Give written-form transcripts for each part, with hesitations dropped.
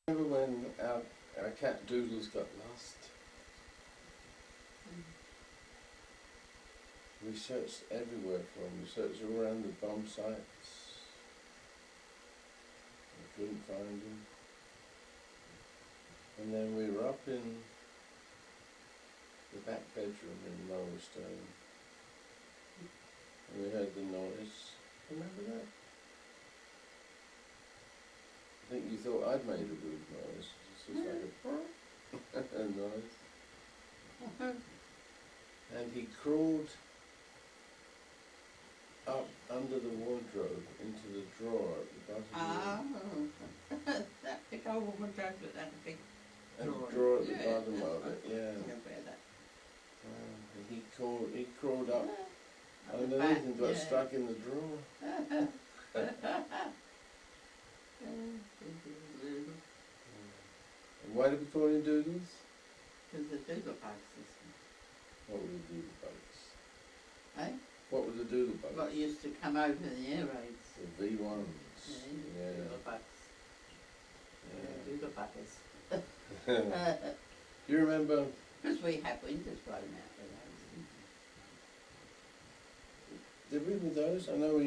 Remember when our cat Doodles got lost? We searched everywhere for him. We searched all around the bomb sites. We couldn't find him. And then we were up in the back bedroom in Lowerstone. And we heard the noise. Remember that? I think you thought I'd made a weird noise. This was like a noise. And he crawled up under the wardrobe into the drawer at the bottom. Oh, that big old wardrobe that had a big Drawer at the bottom of it, yeah. Where that? And he crawled up underneath and got stuck in the drawer. And why did we call him Doodles? Because the doodle bugs. What were the doodle bugs? Eh? What were the doodle bugs? What used to come over the air raids. The V1s. Yeah, doodle bugs. Yeah. Doodle buggers. Do you remember? Because we had windows blown out with those. Did we with those? I know we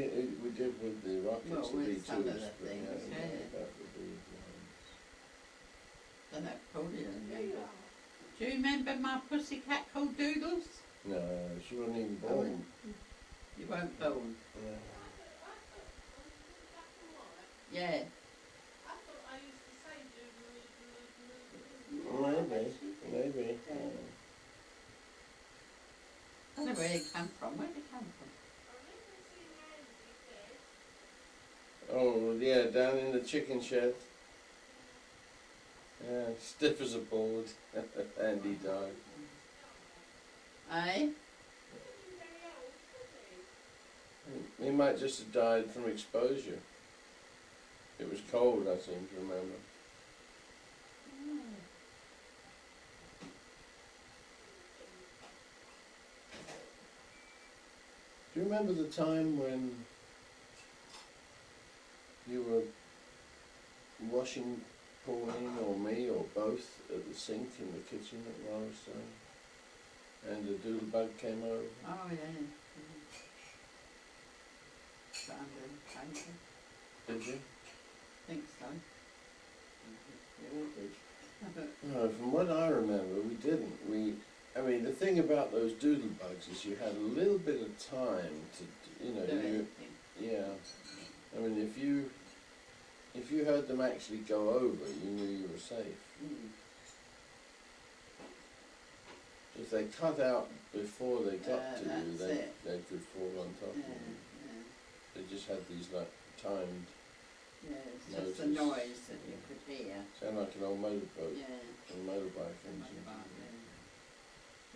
did with the rockets, Well, the with V2s. some of the but things, yeah. About the V1s. And that called it. Do you remember my pussycat called Doodles? No, she wasn't even born. You weren't born. Yeah. Yeah. I thought I used to say doodle. Maybe. Yeah. I don't know where it come from. Where did it come from? Oh, yeah, down in the chicken shed. Yeah, stiff as a board. And he died. Eh? He might just have died from exposure. It was cold, I seem to remember. Do you remember the time when you were washing Pauline or me or both at the sink in the kitchen at Lowerstone and a doodle bug came over? Oh, yeah. Did you? I think so. We all did. No, from what I remember, we didn't. I mean, the thing about those doodle bugs is you had a little bit of time to, Do anything. yeah. I mean, if you heard them actually go over, you knew you were safe. Mm. If they cut out before they got to you, that's they could fall on top Yeah, of you. yeah. They just had these like timed, Yeah, it's just the Notice. noise that you could hear. sound like an old motorboat, Yeah. a motorbike engine.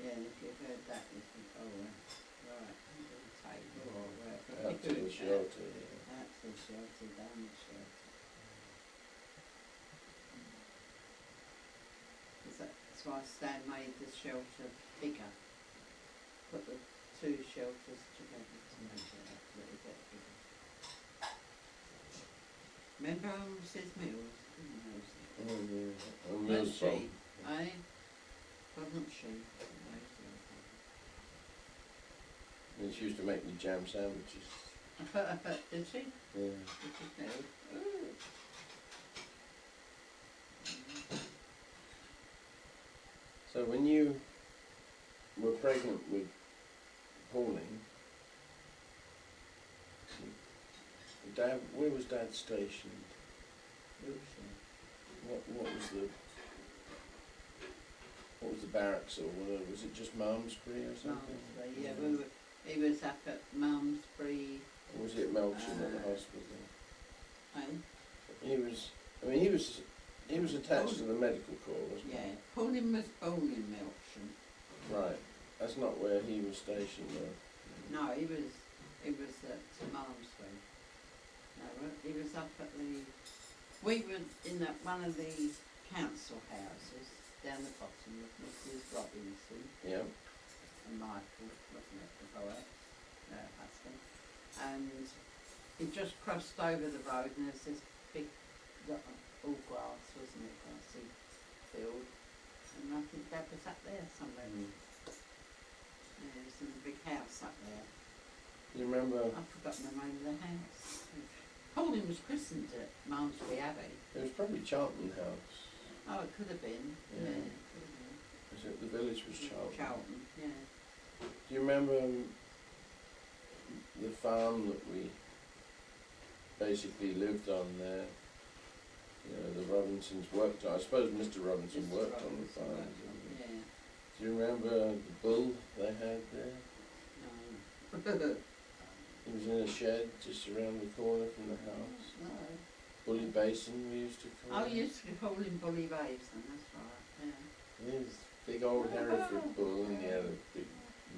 Yeah, and if you heard that, you think, oh, right, under the table or wherever. Out to the shelter, yeah. Out to the shelter, down the shelter. That's why Stan made the shelter bigger. Put the two shelters together to make it a little bit bigger. Remember Mrs. Mills? Oh, yeah. And Wasn't Mills she? Bomb. Eh? Wasn't she? And she used to make me jam sandwiches. Did she? Yeah. Mrs. Mills? Ooh. So when you were pregnant with Pauline, Dad, where was Dad stationed? What was the barracks or whatever? Was it just Malmesbury or something? Malmesbury, yeah. He was up at Malmesbury. Or was it Melcham at the hospital? Eh? He was attached to the medical corps, wasn't he? Yeah. Pauline was born in Melcham. Right. That's not where he was stationed though. No, he was at Malmesbury. No, he was up at the. We were in one of the council houses down the bottom with Mrs. Robinson. Yeah. And Michael, wasn't it, the poet, her husband. And he just crossed over the road and there's this big all grass, wasn't it, grassy field, and I think Dad was up there somewhere. Yeah, there's a big house up there. You remember, I've forgotten the name of the house. Pauline was christened at Malmesbury Abbey. it was probably Charlton House. Oh, it could have been. Yeah. Yeah, it could have been. Was it, the village was Charlton. Charlton, yeah. Do you remember the farm that we basically lived on there? You know, the Robinsons worked on, I suppose Mr. Robinson Mr. worked on the Robinson farm. worked on, yeah. Do you remember the bull they had there? No. He was in a shed just around the corner from the house. No. Bully Basin, we used to call Oh, it. you used to call him Bully Basin, that's right, yeah. He was a big old Hereford bull, and he had a big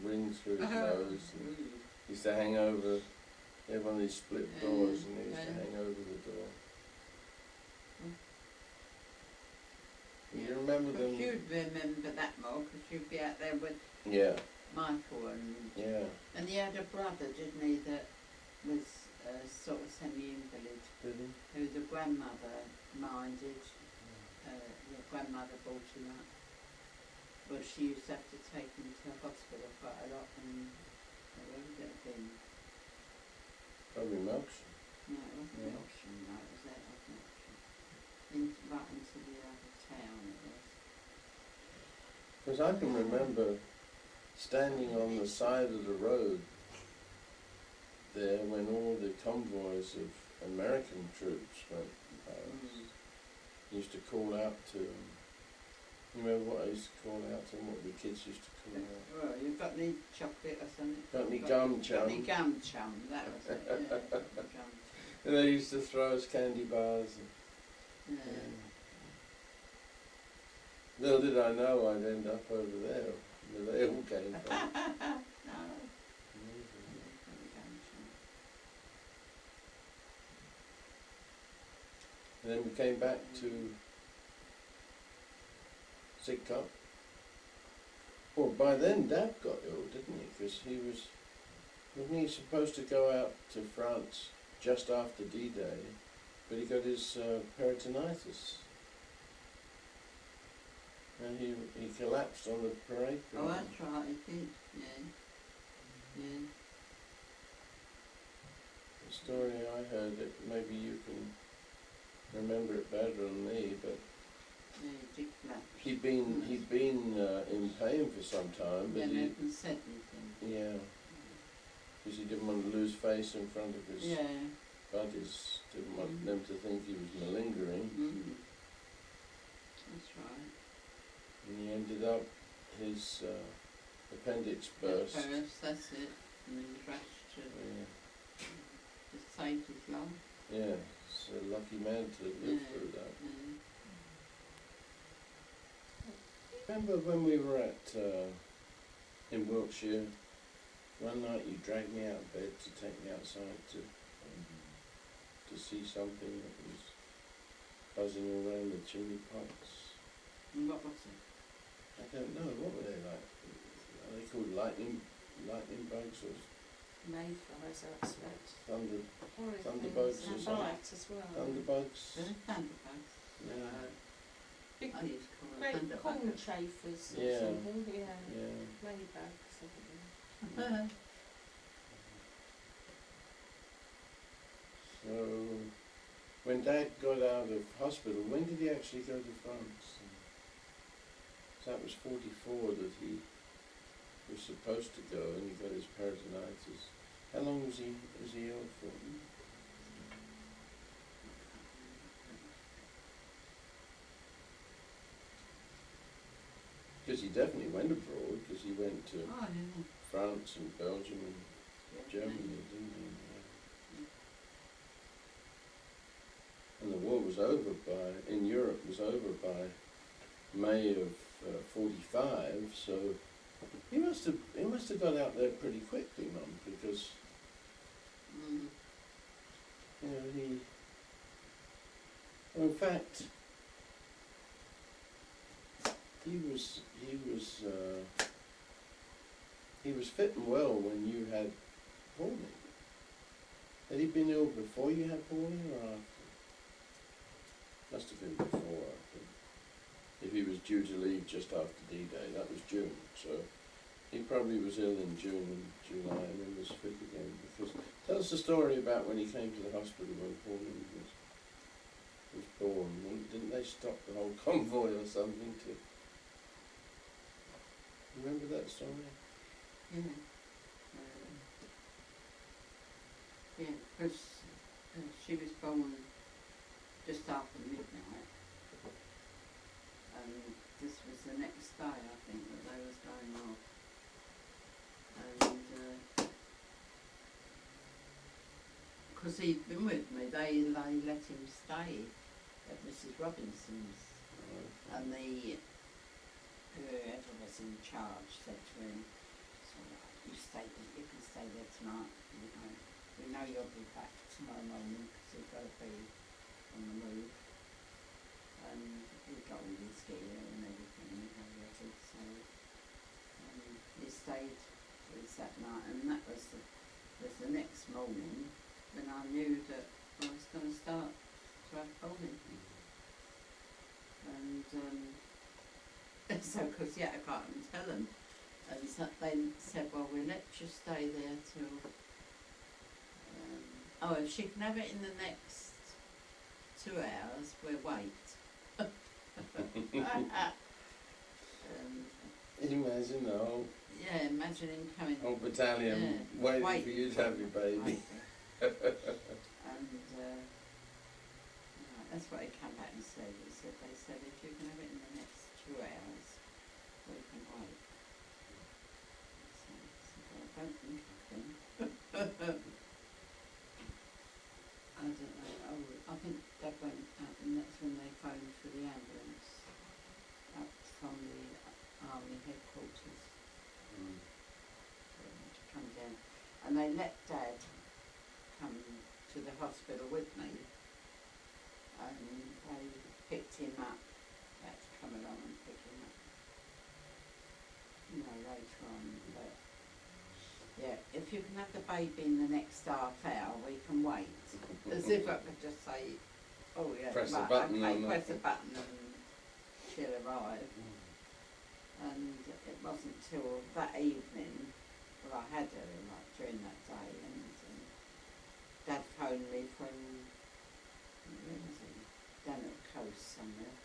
ring through his nose. And he used to hang over, he had one of these split doors, and he used to hang over the door. You remember Because them? you'd remember that more, because you'd be out there with Yeah, Michael and... yeah. And he had a brother, didn't he, that was sort of semi-invalid, Did he? who the grandmother minded. The grandmother brought him up. Well, she used to have to take him to hospital quite a lot, and where would it have been? Probably Melksham. No, it wasn't No. Melksham, no, it was out of Melksham. Right into the other town it was. Because I can remember standing on the side of the road there when all the convoys of American troops went past. Used to call out to them. You remember what I used to call out to them, what the kids used to call out? Well, you've got any chocolate or something? Got any gum, Got any chum? gum, chum, that was it, yeah. Gum chum. And they used to throw us candy bars. And, Yeah. little did I know I'd end up over there, where they all came from. No. And then we came back to Sidcup. Well, by then Dad got ill, didn't he? Because wasn't he supposed to go out to France just after D-Day, but he got his peritonitis. And he collapsed on the parade Oh, ground. that's right, it did, yeah. Yeah. The story I heard, it maybe you can remember it better than me, but Yeah, he did collapse. he'd been in pain for some time, but Yeah, he, no one said anything. yeah, because he didn't want to lose face in front of his Yeah. buddies, didn't want them to think he was malingering, That's right. and he ended up, his appendix burst. Burst, that's it. And he was rushed to save his life. Yeah, he's a lucky man to live through that. Yeah. Remember when we were at in Wiltshire, one night you dragged me out of bed to take me outside to see something that was buzzing around the chimney pots. And what was it? I don't know, what were they like? Are they called lightning bugs or Mayflies, I expect. thunderbugs or And something? bite as well. Thunderbugs? Was it thunderbugs? Yeah, Big, I used to call them great corn thunderbugs. chafers or Yeah. something, yeah. yeah. Laybugs, something. So, when Dad got out of hospital, when did he actually go to France? So that was 44 that he was supposed to go, and he got his peritonitis. How long was he ill for? Because he definitely went abroad, because he went to Oh, yeah. France and Belgium and Germany, didn't he? And the war was over in Europe was over by May of 45, so he must have got out there pretty quickly, Mum, because you know well, in fact he was fit and well when you had Pauline. Had he been ill before you had Pauline or after? Must have due to leave just after D-Day. That was June, so he probably was ill in June and July and then was fit again. Because tell us the story about when he came to the hospital when Pauline was born. Didn't they stop the whole convoy or something to... Remember that story? Yeah. Yeah, because she was born just after midnight, and this was the next day, I think, that they was going off. And because he'd been with me, they let him stay at Mrs. Robinson's, and whoever was in charge said to him, "So you can stay there tonight. We know you'll be back tomorrow morning because you've got to be on the move." And he got all his gear and everything and he had ready, so he stayed with us that night, and that was the next morning when I knew that I was going to start to have Pauline. And so, because I can't tell them, and so they said, "Well, we'll let you stay there till if she can have it in the next 2 hours, we'll wait." Imagine the whole imagine him coming. whole battalion waiting for you to have your baby. And that's what he came back and said. They said, "If you can have it in the next 2 hours, we can wait." So I don't think I can. I don't know. I think Dad went out, and that's when they phoned for the ambulance up from the army headquarters to come down. And they let Dad come to the hospital with me, and they picked him up. They had to come along and pick him up, later on. But yeah, if you can have the baby in the next half hour, we can wait. As if I could just say, "Oh yeah, Press the right, button okay, on that. press the button and she'll arrive." And it wasn't till that evening, well, I had her during that day, and Dad phoned me from, where was he? Down at the coast somewhere.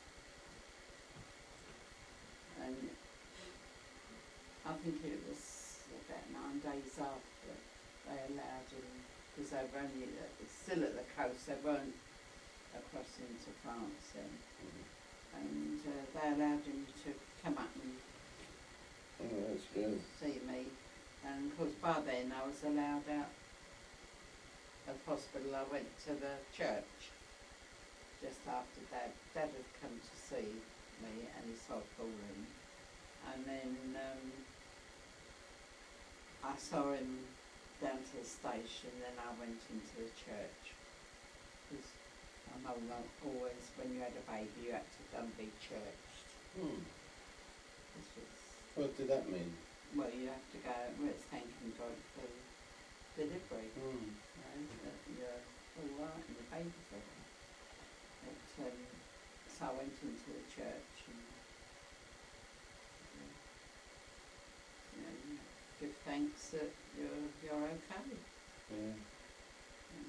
And I think it was about 9 days after they allowed him, because they were only still at the coast, they weren't across into France then. And they allowed him to come up and That's good. see me, and of course by then I was allowed out of hospital. I went to the church just after Dad had come to see me and he saw Pauline, and then I saw him down to the station, then I went into the church, because I know always when you had a baby you had to go and be churched. This was, What did that mean? well, you have to go, it's thanking God for delivery, that you're all right and the baby's all right. But, so I went into the church and give thanks that you're okay. Yeah. And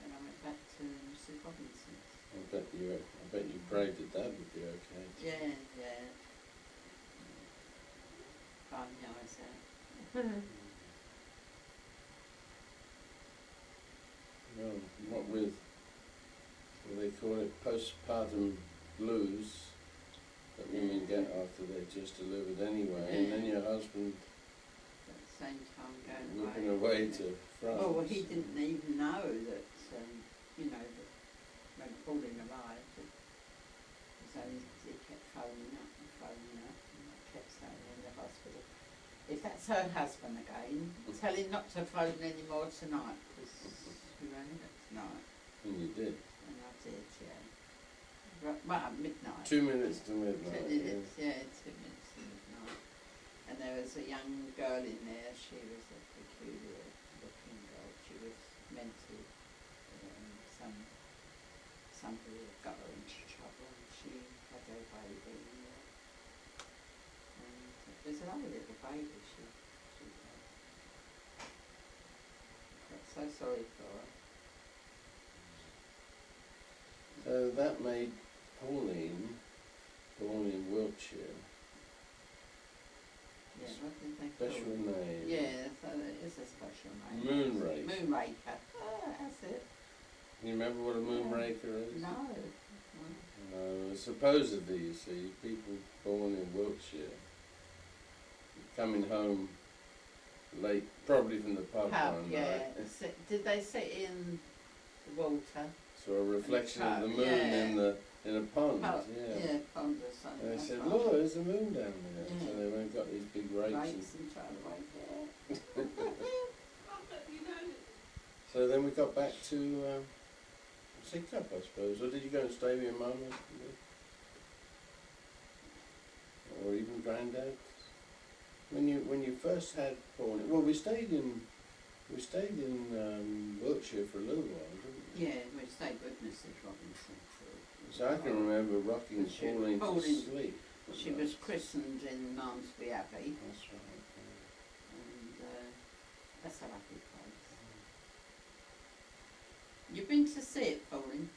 then I went back to Mrs. Robinson's. I bet you prayed that Dad would be okay. Yeah. Crying my eyes out. Well, what with, they call it postpartum blues that women get after they're just delivered anyway, and then your husband At the same time going whipping away to France. Oh, well, he didn't even know that, that when Pauline arrived, so he kept phoning up, and I kept saying in the hospital, "If that's her husband again, tell him not to phone anymore tonight, because we only got tonight." And you did. And I did, yeah. Right, well, at midnight. 2 minutes to midnight. 2 minutes, 2 minutes to midnight. And there was a young girl in there, she was a peculiar looking girl, she was mentally, somebody had got her into trouble, and she had her baby. And it was a lovely little baby. She felt so sorry for her. So that made Pauline, born in Wiltshire, Yeah, what did they call special it? name. Yeah, so it is a special name. Moonraker. Moonraker. Oh, that's it. You remember what a moonraker is? No. No, supposedly, you see, people born in Wiltshire coming home late, probably from the pub one Yeah. night, Did they sit in the water? saw a reflection of the moon Yeah. in a pond. Yeah, pond or something. And they that's said, right. "Look, there's the moon down there." Yeah. So they went and got these big rakes. Rakes and tried to wake it. Oh, but you know, So then we got back to Sidcup, I suppose. Or did you go and stay with your mum? Or even granddad? When you first had Pauline, well, we stayed in Wiltshire for a little while, didn't we? Yeah, we stayed with Mrs. Robinson. So I can remember rocking She- Pauline to Pauline- sleep. She was christened in Malmesbury Abbey, That's right. and that's a lovely place. You've been to see it, Pauline?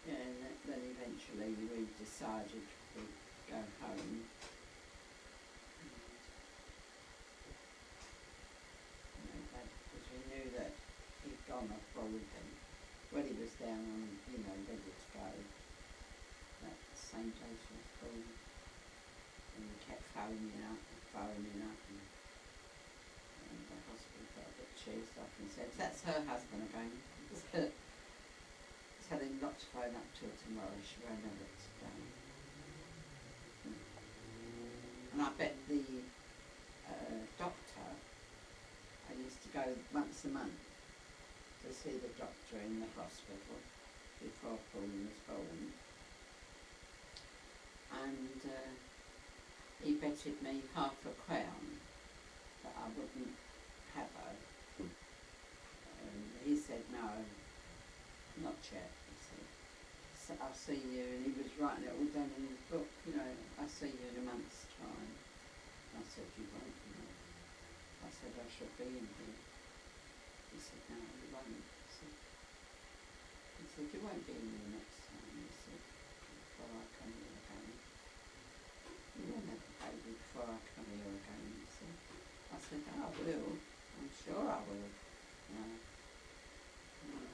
Yeah, and then eventually we decided we'd go home. Because we knew that he'd gone off holiday. When he was down on, ready to go, that same place was called. And we kept phoning up, and the hospital got a bit cheesed off and said, "That's her husband again." Tell him not to phone up till tomorrow, she won't have it today. And I bet the doctor, I used to go once a month to see the doctor in the hospital before Pauline was born. And he betted me £5 that I wouldn't have her. And he said, "No, not yet," he said. "So I'll see you," and he was writing it all down in his book, "I'll see you in a month's time." I said, "You won't, I said, "I shall be in here." He said, "No, you won't." He said, "You won't be in here next time," he said, "before I come here again. You won't have a baby before I come here again," he said. I said, "I will, I'm sure I will."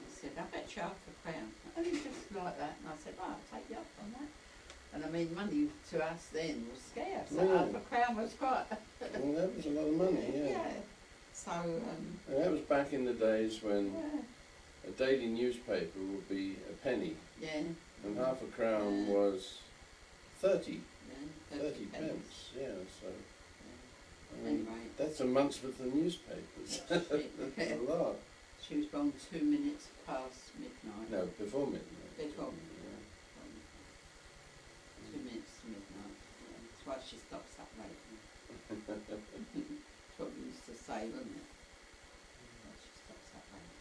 He said, "I bet you £5." Only just like that. And I said, "Right, I'll take you up on that." And I mean, money to us then was scarce. So Yeah. £5 was quite. Well, that was a lot of money, yeah. So, And that was back in the days when yeah, a daily newspaper would be a penny, yeah, and half a crown Yeah. was 30 yeah, 30 pence. Yeah, so I mean, Anyway. that's a month's worth of newspapers. That's it, That's yeah. a lot. She was born 2 minutes past midnight. No, before midnight. Before. Yeah. 2 minutes to midnight. Yeah. That's why she stops up late. That's what we used to say, wasn't it? Why she stops up late.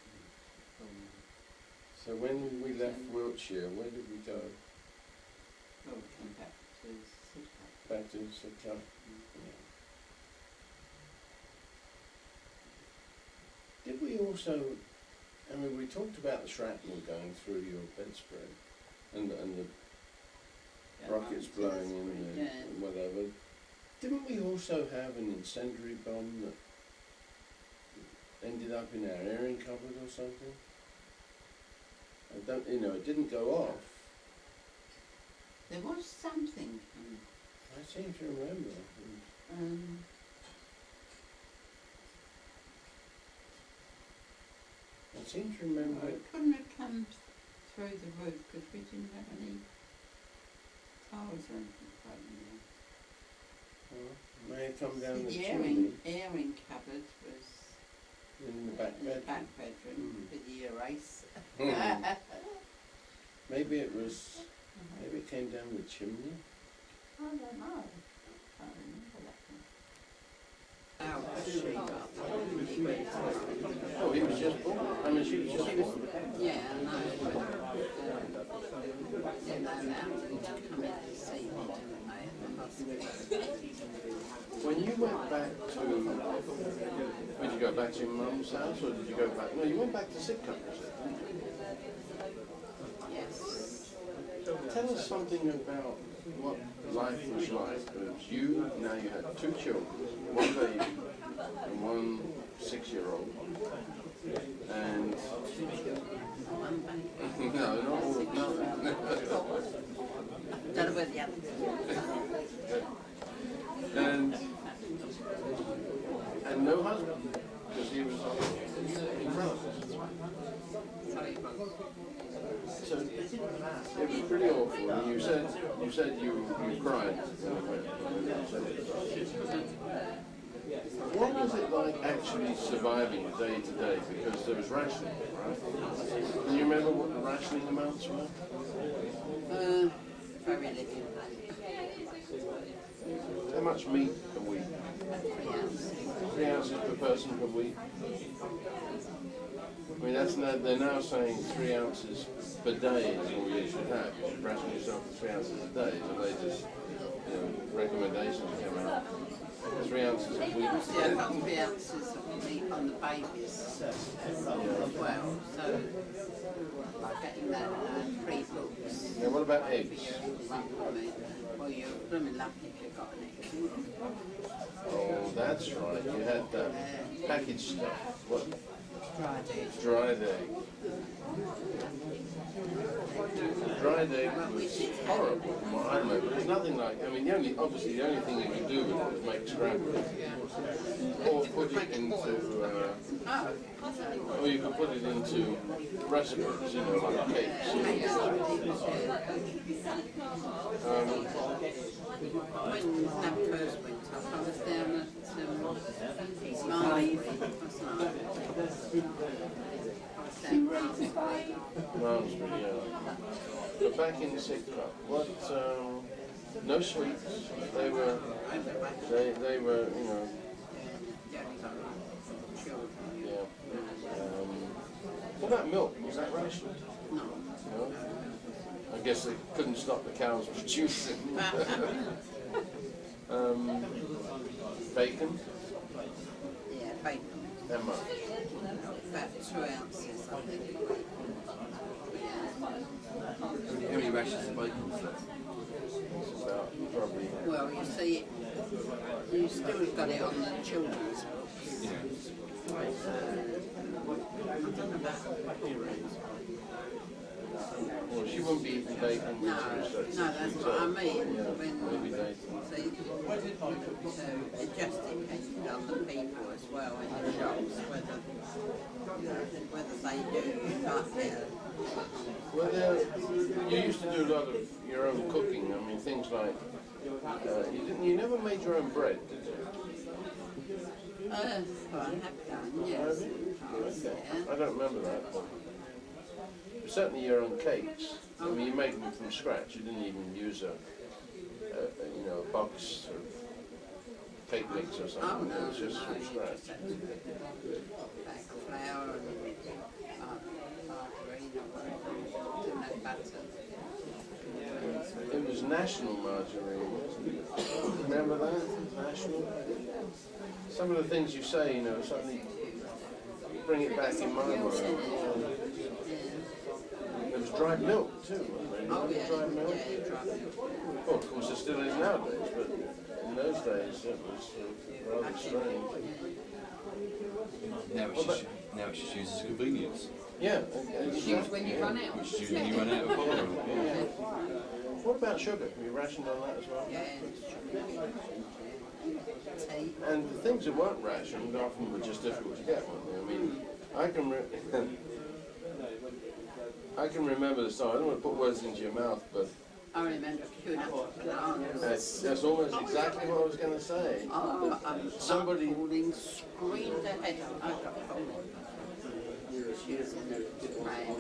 So when we left Wiltshire, where did we go? Well, we came back to Sidcup. Back to Sidcup. Yeah. Did we also, I mean, we talked about the shrapnel going through your bedspread and the Yeah, rockets to the blowing in spring, there, yeah. and whatever. Didn't we also have an incendiary bomb that ended up in our airing cupboard or something? I don't, it didn't go off. There was something. I seem to remember. I seem to remember. It couldn't have come through the roof because we didn't have any tiles or anything floating there. May have come down the See, chimney airing cupboard was in the back in the bedroom. back bedroom with the erase. Maybe it was. Maybe it came down the chimney. I don't know. I can't remember that one. Oh, he was just born. I mean, she was just born. Yeah, I know. Yeah, no, they come in to see me, didn't they, at the hospital. When you went back to, did you go back to your mum's house or did you go back? No, you went back to Sidcup, you said, didn't you? Yes. Tell us something about what life was like. Because you had 2 children, 1 baby and 1 6-year-old. And One baby. no, not all, no. Don't know where the other and no husband because he was in France. So it was pretty awful. And you said you cried. What was it like actually surviving day to day? Because there was rationing, right? Can you remember what the rationing amounts were? very little. How much meat a week? 3 ounces. 3 ounces per person per week. I mean, they're now saying 3 ounces per day is all you should have. You should ration yourself for 3 ounces a day. So they just, recommendations come out. 3 ounces a week. Yeah, I've got 3 ounces of meat on the babies as well. So, like getting that 3 books. Yeah, what about eggs? Well, you're blooming lucky if you've got an egg. Oh, that's right. You had that packaged stuff. What? Dried egg. Dried egg. Dried egg was horrible from what I remember. There's nothing like, I mean, the only thing you could do with it was make scrambled. Or put it into, or you could put it into recipes, like cakes. When that first went up, I was down at Marley. Malmesbury, yeah. But back in Sidcup, what, no sweets, they were, yeah. What about milk? Was that rationed? No? I guess they couldn't stop the cows producing. Bacon? Yeah, bacon. How much? About 2 ounces, I think. How many rations of bacon was that? It's about probably. Well, you see, you still got it on the children's books. Yeah. Well, she wouldn't be eating bacon. No, that's what I mean. Maybe they. See, so it just depends on the people as well in the shops, whether they do like that. Well, you used to do a lot of your own cooking. I mean, things like you never made your own bread, did you? Well, I have done, yes. Okay. I don't remember that. But certainly your own cakes. I mean, you made them from scratch. You didn't even use a box of cake mix or something. Oh, no, It was just from you scratch. just had to pack flour and margarine or no butter. It was National margarine, wasn't it? Remember that? National? Some of the things you say, suddenly bring it back in my mind. There was dried milk too, wasn't there? Oh, yeah, Dried milk? yeah, dried milk. Well, of course, there still is nowadays, but in those days it was rather strange. Now it's just used as convenience. Yeah. Use when you run out. Which is when you run out of oil. Yeah. What about sugar? Were you rationed on that as well? Yeah, tea. And the things that weren't rationed often were just difficult to get, weren't they? I mean, I can remember the time. I don't want to put words into your mouth, but I remember queuing up for bananas. that's almost exactly what I was going to say. Somebody- calling, screamed ahead. I got called. She was in the train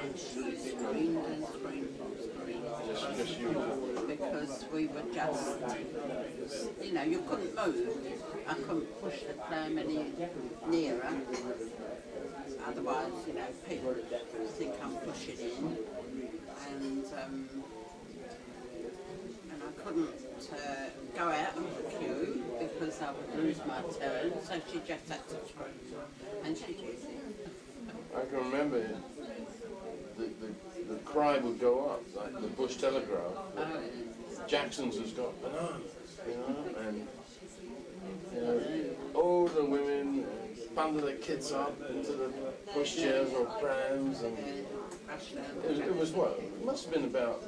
and she screamed and screamed and screamed. Just you. Because we were just, you couldn't move. I couldn't push the pram any nearer. Otherwise otherwise, you know, people think I'm pushing in, and I couldn't go out of the queue because I would lose my turn, so she just had to try, and she did it. I can remember the cry would go up, like the Bush Telegraph. Oh, Jackson's has got bananas, you know, and you know, all the women bundle their kids up into the pushchairs or prams, and it was what? It must have been about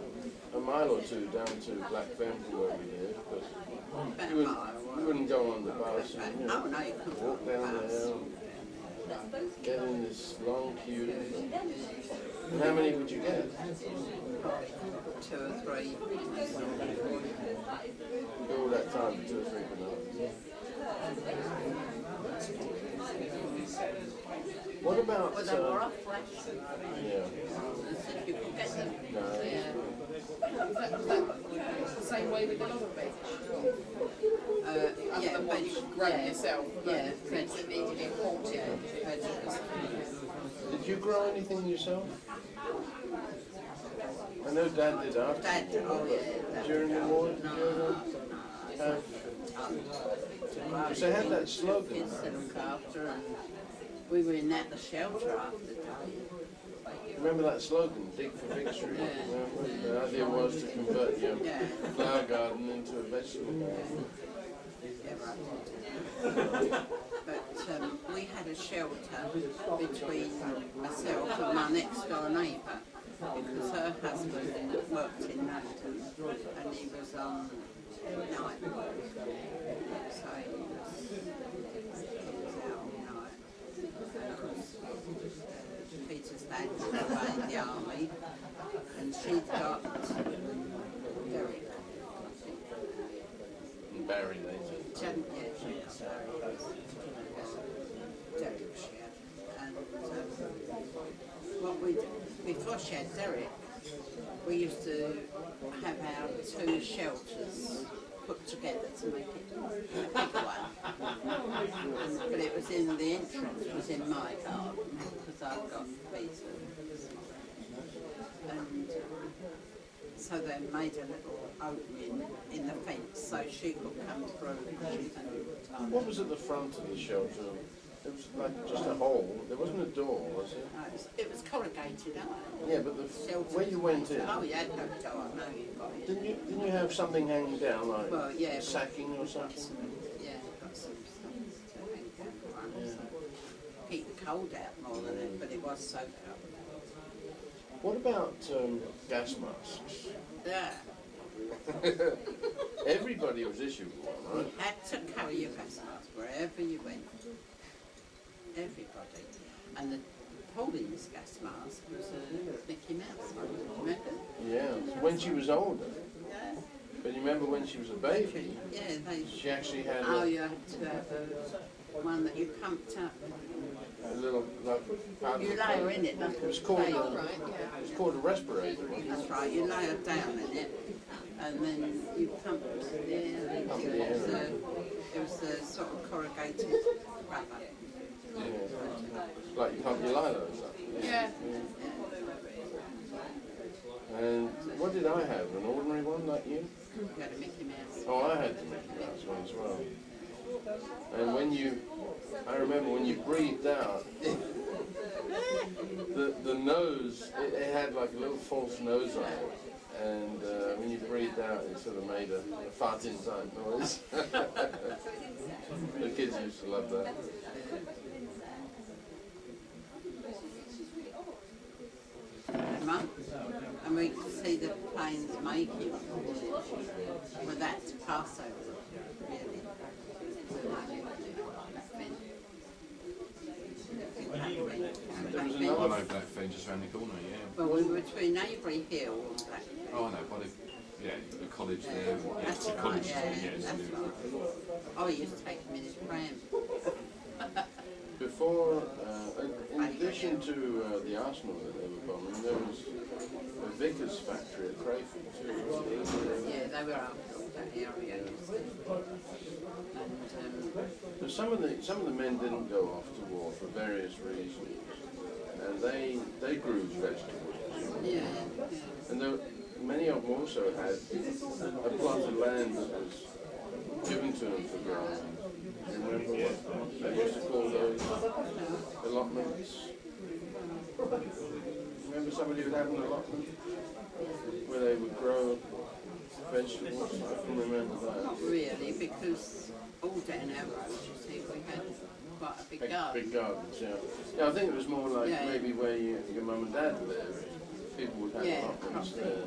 a mile or two down to Blackburn from where we live, but you wouldn't go on the bus, and, you know, walk down there, and get in this long queue. And how many would you get? 2 or 3. All that time for 2 or 3 bananas. What about? Well, they were off flash. Yeah. You could get them. No. It's the same way with the other veg. Yeah, the one you grow yourself. Yeah, veg. That needed imported. Did you grow anything yourself? I know Dad did after. Dad, oh yeah. During the war, did you ever have? Because they had that slogan. Kids to look after, and we were in the shelter after that. Remember that slogan, dig for victory? Yeah. The idea was to convert your flower garden into a vegetable garden. But we had a shelter between myself and my next door neighbour, because her husband worked in London and he was on night work, so he was out all night. Peter's dad was away in the army, and she'd got Derek. And Barry later. Derek she had. And what we did, before she had Derek, we used to have our 2 shelters put together to make it a big one. But it was in the entrance, it was in my garden, because I've got Peter. And so they made a little opening in the fence so she could come through. What was at the front of the shelter? It was like just a hole. There wasn't a door, was it? No, it was corrugated iron. Yeah, but where you went in. Oh, you had no door, no, you got it. Didn't you have something hanging down, like Well, yeah, sacking or got something? some, got some stuff to hang down the front, so keep the cold out more than it, but it was so cold. What about gas masks? Yeah, Everybody was issued one, you right? had to carry your gas mask wherever you went. Everybody. And the Pauline's gas mask was a Mickey Mouse one, remember? Yeah. When she was older. Yeah. But you remember when she was a baby, Yeah, they. she actually had Oh, you had to have one that you pumped up. a little, like, powder. You lay her in it like It was a called, baby. Right, yeah. it was called a respirator, wasn't it? That's right, you lay her down in it, and then you pumped the air. Pumped the air in. It was the sort of corrugated rubber. Yeah. Like you pump your Lilo or something. Yeah. And what did I have? An ordinary one like you? You had a Mickey Mouse. Oh, I had the Mickey Mouse one as well. And when I remember when you breathed out, the nose, it had like a little false nose on it. And when you breathed out, it sort of made a farting type noise. The kids used to love that. Mum, and we could see the planes making with that to pass over, really. There was I another. know Blackfern just round the corner, yeah. Well, we were between Avebury Hill and Blackburn. Oh, I know, by the college there. Yeah, That's the right, college yeah, street, yeah. that's right. Oh, he used to take him in his pram. Before, in addition to the arsenal that they were bombing, there was a Vickers factory at Crayford too, wasn't there? Yeah, they were up that area. And So some of the men didn't go off to war for various reasons. and they grew vegetables. Yeah, And there, many of them also had a plot of land that was given to them for growing. Do you remember what they used to call those allotments? Remember somebody would have an allotment where they would grow vegetables? I can remember that. not really, because all down our road, you see, we had quite a big garden. Big gardens, yeah. Yeah, I think it was more like Yeah, yeah. maybe where your mum and dad lived. People would have Yeah, allotments probably. there.